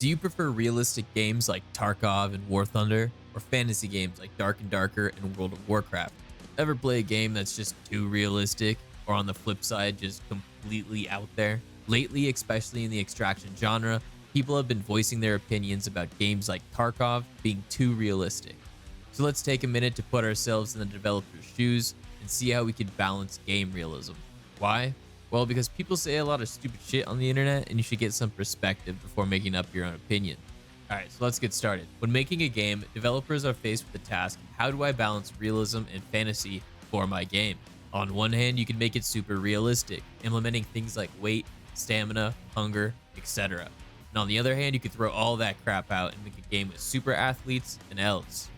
Do you prefer realistic games like Tarkov and War Thunder, or fantasy games like Dark and Darker and World of Warcraft? Ever play a game that's just too realistic, or on the flip side, just completely out there? Lately, especially in the extraction genre, people have been voicing their opinions about games like Tarkov being too realistic. So let's take a minute to put ourselves in the developer's shoes and see how we could balance game realism. Why? Well, because people say a lot of stupid shit on the internet and you should get some perspective before making up your own opinion. Alright, so let's get started. When making a game, developers are faced with the task, how do I balance realism and fantasy for my game? On one hand, you can make it super realistic, implementing things like weight, stamina, hunger, etc. And on the other hand, you could throw all that crap out and make a game with super athletes and elves.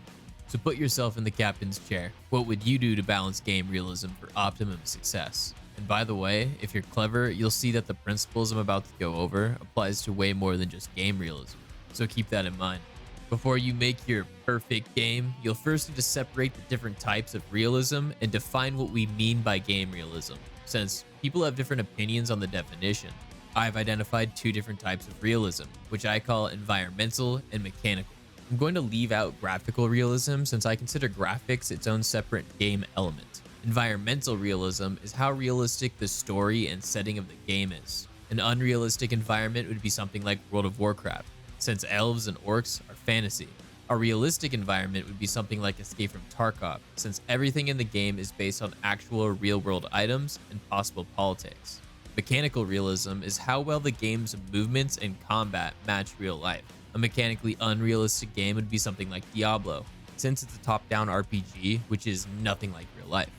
So put yourself in the captain's chair. What would you do to balance game realism for optimum success? And by the way, if you're clever, you'll see that the principles I'm about to go over applies to way more than just game realism. So keep that in mind. Before you make your perfect game, you'll first need to separate the different types of realism and define what we mean by game realism. Since people have different opinions on the definition, I've identified two different types of realism, which I call environmental and mechanical. I'm going to leave out graphical realism since I consider graphics its own separate game element. Environmental realism is how realistic the story and setting of the game is. An unrealistic environment would be something like World of Warcraft, since elves and orcs are fantasy. A realistic environment would be something like Escape from Tarkov, since everything in the game is based on actual real-world items and possible politics. Mechanical realism is how well the game's movements and combat match real life. A mechanically unrealistic game would be something like Diablo, since it's a top-down RPG, which is nothing like real life.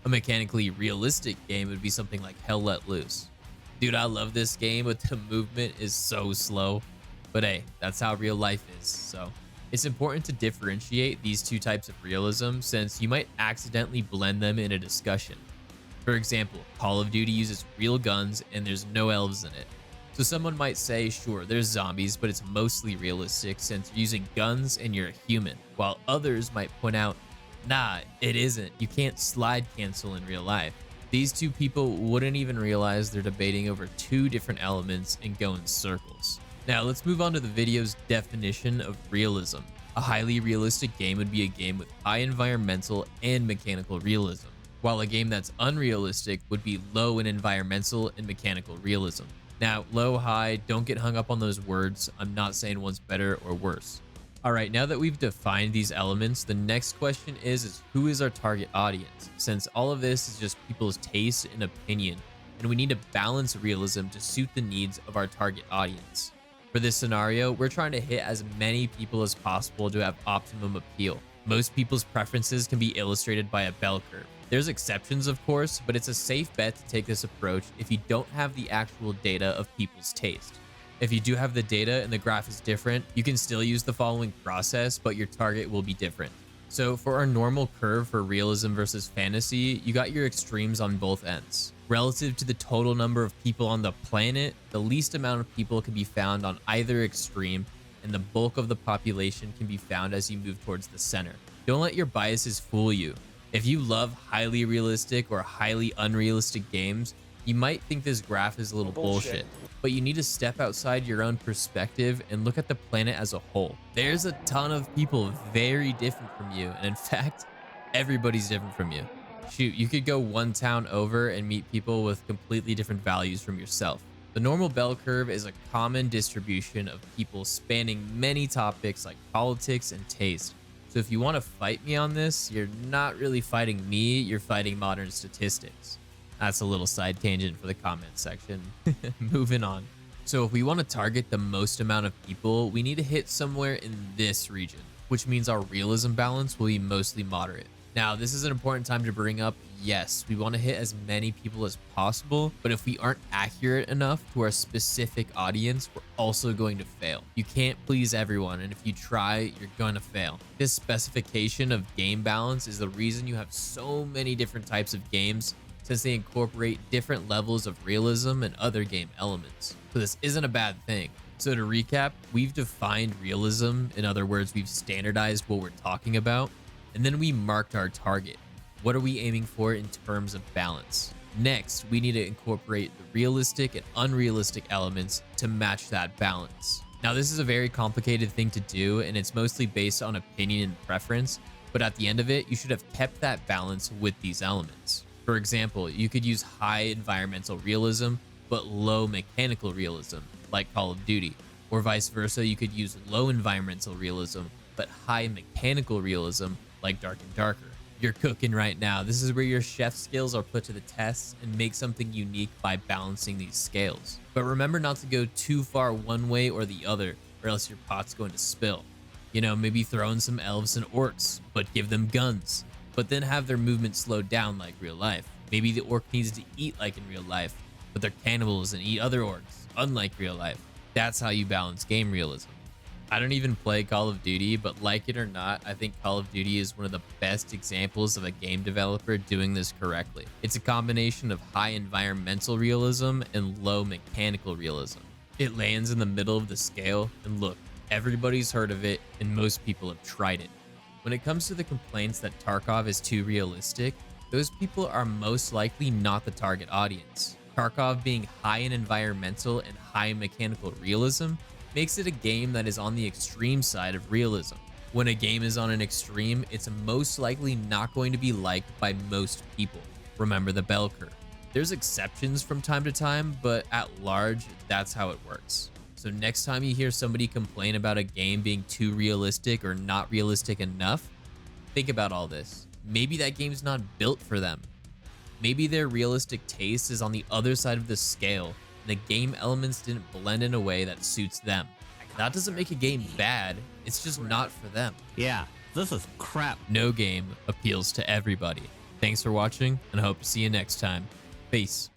A mechanically realistic game would be something like Hell Let Loose. Dude, I love this game, but the movement is so slow. But hey, that's how real life is, so it's important to differentiate these two types of realism since you might accidentally blend them in a discussion. For example, Call of Duty uses real guns and there's no elves in it. So someone might say, sure, there's zombies, but it's mostly realistic since you're using guns and you're a human, while others might point out, nah, it isn't. You can't slide cancel in real life. These two people wouldn't even realize they're debating over two different elements and go in circles. Now let's move on to the video's definition of realism. A highly realistic game would be a game with high environmental and mechanical realism, while a game that's unrealistic would be low in environmental and mechanical realism. Now, low, high, don't get hung up on those words. I'm not saying one's better or worse. All right, now that we've defined these elements, the next question is who is our target audience? Since all of this is just people's taste and opinion, and we need to balance realism to suit the needs of our target audience. For this scenario, we're trying to hit as many people as possible to have optimum appeal. Most people's preferences can be illustrated by a bell curve. There's exceptions, of course, but it's a safe bet to take this approach if you don't have the actual data of people's taste. If you do have the data and the graph is different, you can still use the following process, but your target will be different. So for our normal curve for realism versus fantasy, you got your extremes on both ends. Relative to the total number of people on the planet, the least amount of people can be found on either extreme, and the bulk of the population can be found as you move towards the center. Don't let your biases fool you. If you love highly realistic or highly unrealistic games, you might think this graph is a little bullshit, but you need to step outside your own perspective and look at the planet as a whole. There's a ton of people very different from you, and in fact, everybody's different from you. Shoot, you could go one town over and meet people with completely different values from yourself. The normal bell curve is a common distribution of people spanning many topics like politics and taste. So if you want to fight me on this, you're not really fighting me, you're fighting modern statistics. That's a little side tangent for the comments section. Moving on. So if we want to target the most amount of people, we need to hit somewhere in this region, which means our realism balance will be mostly moderate. Now, this is an important time to bring up, yes, we want to hit as many people as possible, but if we aren't accurate enough to our specific audience, we're also going to fail. You can't please everyone, and if you try, you're going to fail. This specification of game balance is the reason you have so many different types of games, since they incorporate different levels of realism and other game elements. So this isn't a bad thing. So to recap, we've defined realism, in other words, we've standardized what we're talking about, and then we marked our target. What are we aiming for in terms of balance? Next, we need to incorporate the realistic and unrealistic elements to match that balance. Now, this is a very complicated thing to do, and it's mostly based on opinion and preference, but at the end of it, you should have kept that balance with these elements. For example, you could use high environmental realism, but low mechanical realism, like Call of Duty, or vice versa, you could use low environmental realism, but high mechanical realism, like Dark and Darker. You're cooking right now. This is where your chef skills are put to the test and make something unique by balancing these scales. But remember not to go too far one way or the other, or else your pot's going to spill. You know, maybe throw in some elves and orcs, but give them guns, but then have their movement slowed down like real life. Maybe the orc needs to eat like in real life, but they're cannibals and eat other orcs, unlike real life. That's how you balance game realism. I don't even play Call of Duty, but like it or not, I think Call of Duty is one of the best examples of a game developer doing this correctly. It's a combination of high environmental realism and low mechanical realism. It lands in the middle of the scale, and look, everybody's heard of it, and most people have tried it. When it comes to the complaints that Tarkov is too realistic, those people are most likely not the target audience. Tarkov being high in environmental and high in mechanical realism makes it a game that is on the extreme side of realism. When a game is on an extreme, it's most likely not going to be liked by most people. Remember the bell curve. There's exceptions from time to time, but at large, that's how it works. So next time you hear somebody complain about a game being too realistic or not realistic enough, think about all this. Maybe that game's not built for them. Maybe their realistic taste is on the other side of the scale, and the game elements didn't blend in a way that suits them. That doesn't make a game bad, it's just not for them. Yeah, this is crap. No game appeals to everybody. Thanks for watching, and I hope to see you next time. Peace.